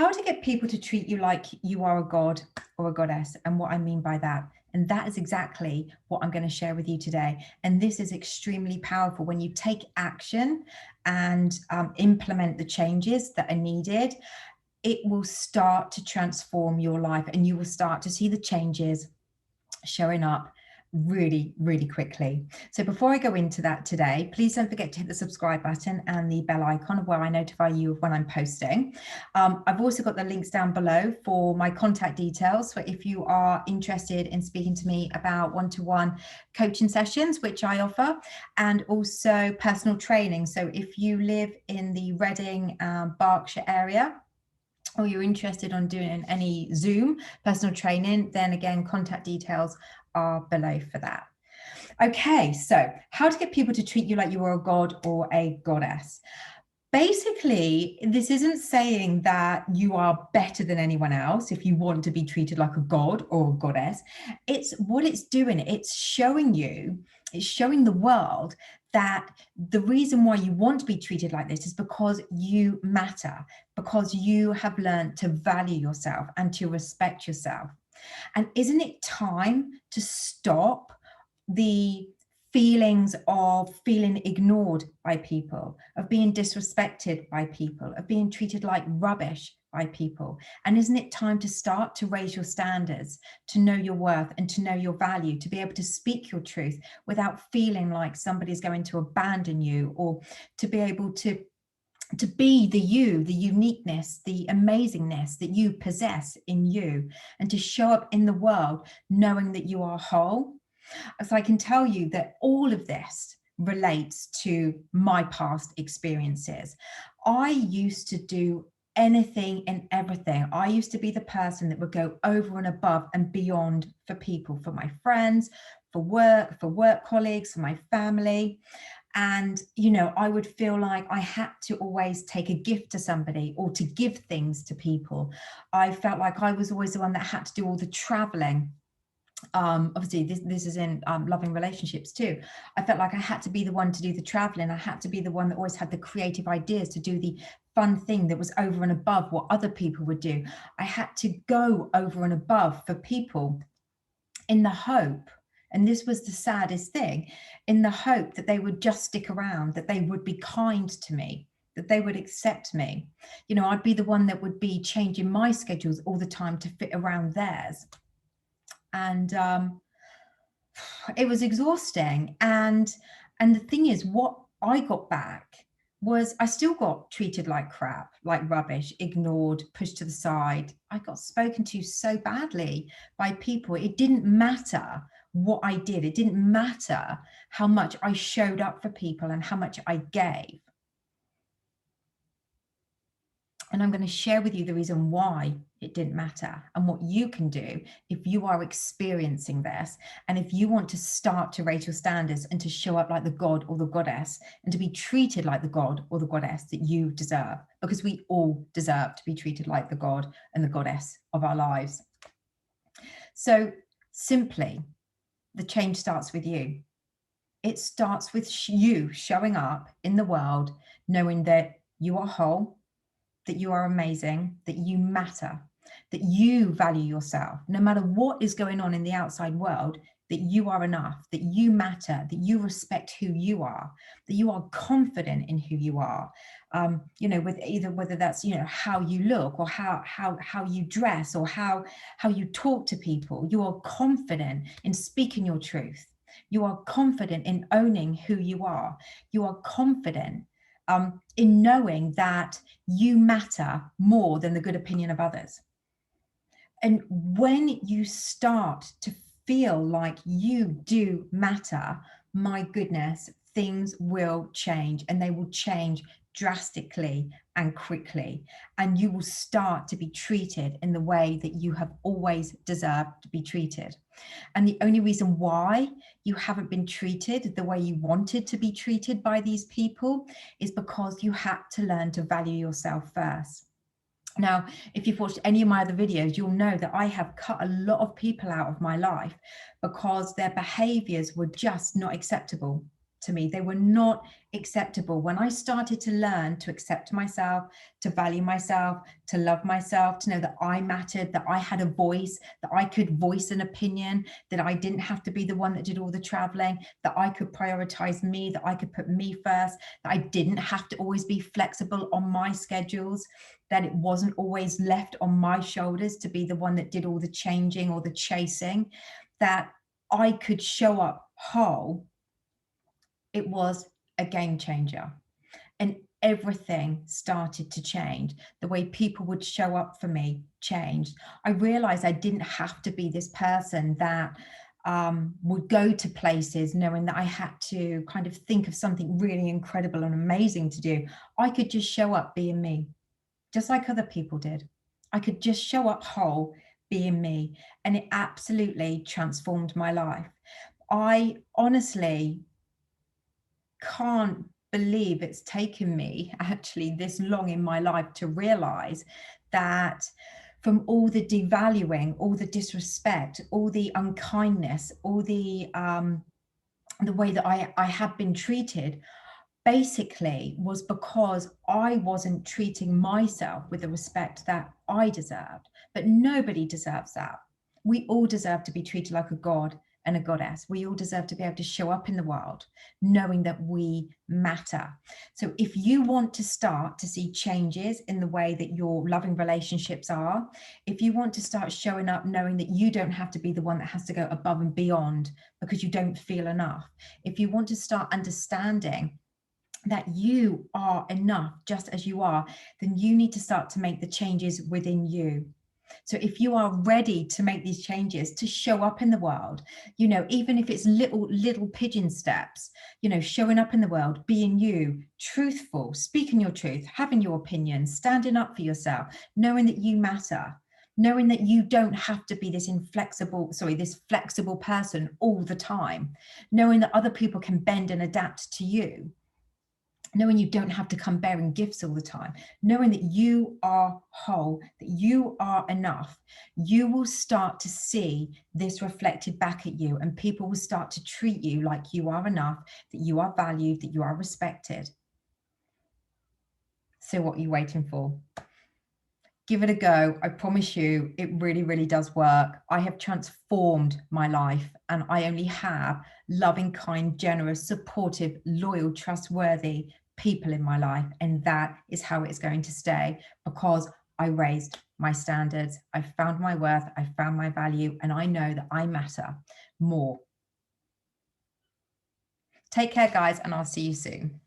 how to get people to treat you like you are a god or a goddess, and what I mean by that. And that is exactly what I'm going to share with you today. And this is extremely powerful when you take action and implement the changes that are needed. It will start to transform your life, and you will start to see the changes showing up really, really quickly. So before I go into that today, please don't forget to hit the subscribe button and the bell icon of where I notify you of when I'm posting. I've also got the links down below for my contact details for if you are interested in speaking to me about one-to-one coaching sessions, which I offer, and also personal training. So if you live in the Reading, Berkshire area, or you're interested on doing any Zoom personal training, then again, contact details are below for that. Okay, so how to get people to treat you like you are a god or a goddess. Basically, this isn't saying that you are better than anyone else if you want to be treated like a god or a goddess. It's what it's doing. It's showing you, it's showing the world that the reason why you want to be treated like this is because you matter, because you have learned to value yourself and to respect yourself. And isn't it time to stop the feelings of feeling ignored by people, of being disrespected by people, of being treated like rubbish by people? And isn't it time to start to raise your standards, to know your worth and to know your value, to be able to speak your truth without feeling like somebody's going to abandon you, or to be able to be the you, the uniqueness, the amazingness that you possess in you, and to show up in the world knowing that you are whole? So I can tell you that all of this relates to my past experiences. I used to do anything and everything. I used to be the person that would go over and above and beyond for people, for my friends, for work colleagues, for my family. And, you know, I would feel like I had to always take a gift to somebody or to give things to people. I felt like I was always the one that had to do all the traveling. Obviously this is in loving relationships too. I felt like I had to be the one to do the traveling. I had to be the one that always had the creative ideas to do the fun thing that was over and above what other people would do. I had to go over and above for people in the hope, and this was the saddest thing, in the hope that they would just stick around, that they would be kind to me, that they would accept me. You know, I'd be the one that would be changing my schedules all the time to fit around theirs. And it was exhausting. And the thing is, what I got back was I still got treated like crap, like rubbish, ignored, pushed to the side. I got spoken to so badly by people. It didn't matter what I did. It didn't matter how much I showed up for people and how much I gave. And I'm going to share with you the reason why it didn't matter and what you can do if you are experiencing this. And if you want to start to raise your standards and to show up like the god or the goddess and to be treated like the god or the goddess that you deserve, because we all deserve to be treated like the god and the goddess of our lives. So simply, the change starts with you. It starts with you showing up in the world, knowing that you are whole, that you are amazing, that you matter, that you value yourself, no matter what is going on in the outside world, that you are enough, that you matter, that you respect who you are, that you are confident in who you are. You know, with whether that's, you know, how you look or how you dress or how you talk to people, you are confident in speaking your truth. You are confident in owning who you are. You are confident in knowing that you matter more than the good opinion of others. And when you start to feel like you do matter, my goodness, things will change, and they will change drastically and quickly. And you will start to be treated in the way that you have always deserved to be treated. And the only reason why you haven't been treated the way you wanted to be treated by these people is because you had to learn to value yourself first. Now, if you've watched any of my other videos, you'll know that I have cut a lot of people out of my life because their behaviors were just not acceptable. to me. They were not acceptable. When I started to learn to accept myself, to value myself, to love myself, to know that I mattered, that I had a voice, that I could voice an opinion, that I didn't have to be the one that did all the traveling, that I could prioritize me, that I could put me first, that I didn't have to always be flexible on my schedules, that it wasn't always left on my shoulders to be the one that did all the changing or the chasing, that I could show up whole. It was a game changer. And everything started to change. The way people would show up for me changed. I realized I didn't have to be this person that would go to places knowing that I had to kind of think of something really incredible and amazing to do. I could just show up being me, just like other people did. I could just show up whole being me. And it absolutely transformed my life. I honestly can't believe it's taken me actually this long in my life to realize that from all the devaluing, all the disrespect, all the unkindness, all the way that I have been treated, basically was because I wasn't treating myself with the respect that I deserved. But nobody deserves that. We all deserve to be treated like a god and a goddess. We all deserve to be able to show up in the world knowing that we matter. So if you want to start to see changes in the way that your loving relationships are, if you want to start showing up knowing that you don't have to be the one that has to go above and beyond because you don't feel enough, if you want to start understanding that you are enough just as you are, then you need to start to make the changes within you. So if you are ready to make these changes, to show up in the world, you know, even if it's little pigeon steps, you know, showing up in the world, being you, truthful, speaking your truth, having your opinions, standing up for yourself, knowing that you matter, knowing that you don't have to be this flexible person all the time, knowing that other people can bend and adapt to you, knowing you don't have to come bearing gifts all the time, knowing that you are whole, that you are enough, you will start to see this reflected back at you, and people will start to treat you like you are enough, that you are valued, that you are respected. So what are you waiting for? Give it a go. I promise you, it really, really does work. I have transformed my life, and I only have loving, kind, generous, supportive, loyal, trustworthy people in my life. And that is how it's going to stay, because I raised my standards. I found my worth. I found my value, and I know that I matter more. Take care, guys, and I'll see you soon.